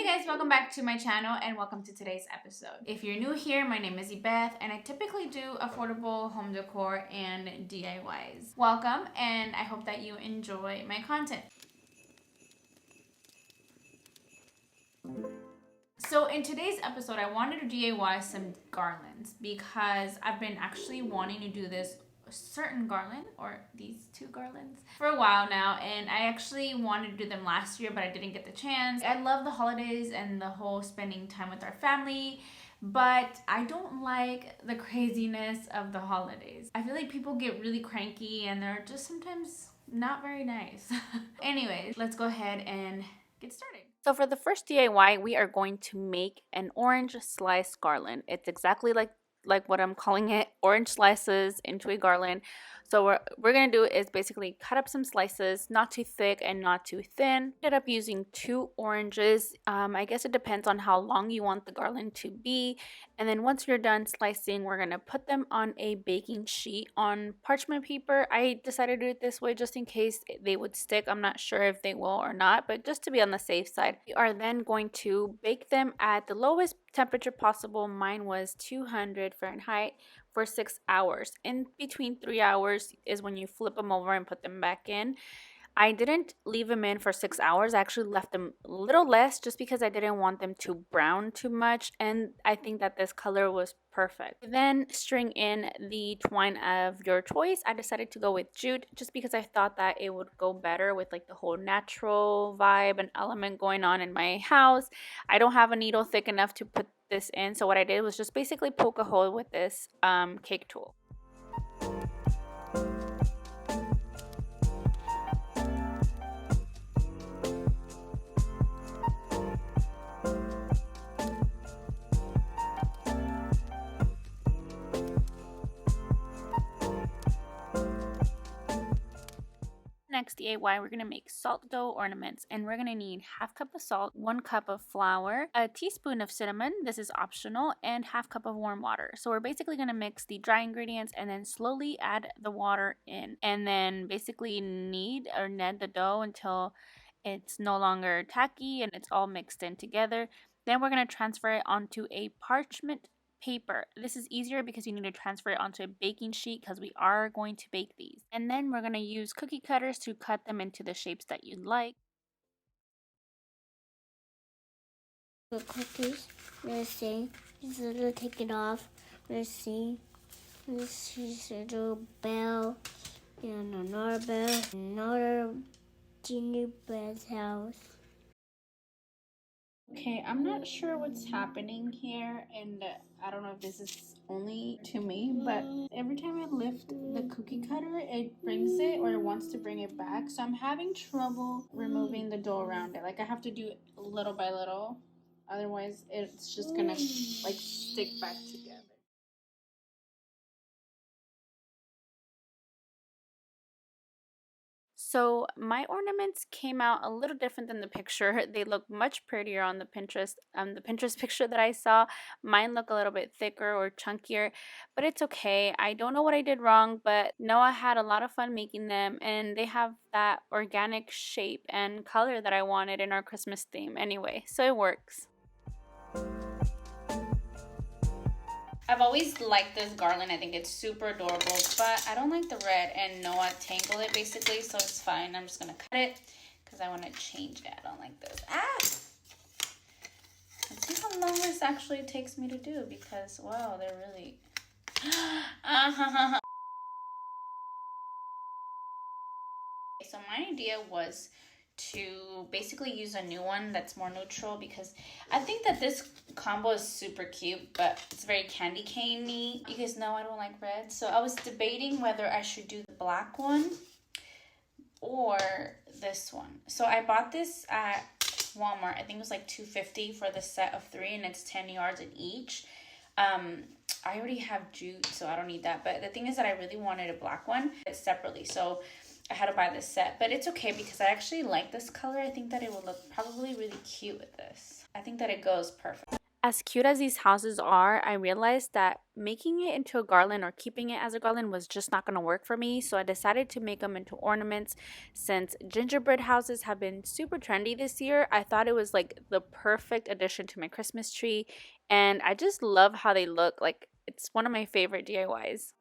guys, welcome back to my channel and welcome to today's episode. If you're new here, my name is Ibeth and I typically do affordable home decor and DIYs. Welcome, and I hope that you enjoy my content. So in today's episode, I wanted to DIY some garlands because I've been actually wanting to do this certain garland, or these two garlands, for a while now, and I actually wanted to do them last year but I didn't get the chance. I love the holidays and the whole spending time with our family, but I don't like the craziness of the holidays. I feel like people get really cranky and they're just sometimes not very nice. Anyways, let's go ahead and get started. So for the first DIY, we are going to make an orange slice garland. It's exactly like what I'm calling it, orange slices into a garland. So what we're going to do is basically cut up some slices, not too thick and not too thin. Ended up using 2 oranges. I guess it depends on how long you want the garland to be. And then once you're done slicing, we're going to put them on a baking sheet on parchment paper. I decided to do it this way just in case they would stick. I'm not sure if they will or not, but just to be on the safe side. We are then going to bake them at the lowest temperature possible. Mine was 200 Fahrenheit for 6 hours. In between 3 hours is when you flip them over and put them back in. I didn't leave them in for 6 hours. I actually left them a little less just because I didn't want them to brown too much, and I think that this color was perfect. Then string in the twine of your choice. I decided to go with jute just because I thought that it would go better with like the whole natural vibe and element going on in my house. I don't have a needle thick enough to put this in, so what I did was just basically poke a hole with this cake tool. Next DIY, we're going to make salt dough ornaments, and we're going to need 1/2 cup of salt, 1 cup of flour, a teaspoon of cinnamon, this is optional, and 1/2 cup of warm water. So we're basically going to mix the dry ingredients and then slowly add the water in, and then basically knead the dough until it's no longer tacky and it's all mixed in together. Then we're going to transfer it onto a parchment paper. This is easier because you need to transfer it onto a baking sheet because we are going to bake these. And then we're going to use cookie cutters to cut them into the shapes that you'd like. The cookies, let's see. Just a little take it off. Let's see. This is a little bell and another bell. Another gingerbread house. Okay, I'm not sure what's happening here, and I don't know if this is only to me, but every time I lift the cookie cutter, it brings it, or it wants to bring it back. So I'm having trouble removing the dough around it. Like I have to do it little by little, otherwise it's just gonna like stick back together. So my ornaments came out a little different than the picture. They look much prettier on the Pinterest picture that I saw. Mine look a little bit thicker or chunkier, but it's okay. I don't know what I did wrong, but Noah had a lot of fun making them, and they have that organic shape and color that I wanted in our Christmas theme anyway, so it works. I've always liked this garland. I think it's super adorable, but I don't like the red, and Noah tangled it basically, so it's fine. I'm just going to cut it because I want to change it. I don't like this. Let's see how long this actually takes me to do because, wow, they're really... So my idea was to basically use a new one that's more neutral because I think that this combo is super cute, but it's very candy cane-y. You guys know I don't like red, so I was debating whether I should do the black one or this one. So I bought this at Walmart. I think it was like $2.50 for the set of 3, and it's 10 yards in each. I already have jute, so I don't need that, but the thing is that I really wanted a black one separately, so I had to buy this set, but it's okay because I actually like this color. I think that it will look probably really cute with this. I think that it goes perfect. As cute as these houses are, I realized that making it into a garland or keeping it as a garland was just not going to work for me. So I decided to make them into ornaments. Since gingerbread houses have been super trendy this year, I thought it was like the perfect addition to my Christmas tree. And I just love how they look. Like, it's one of my favorite DIYs.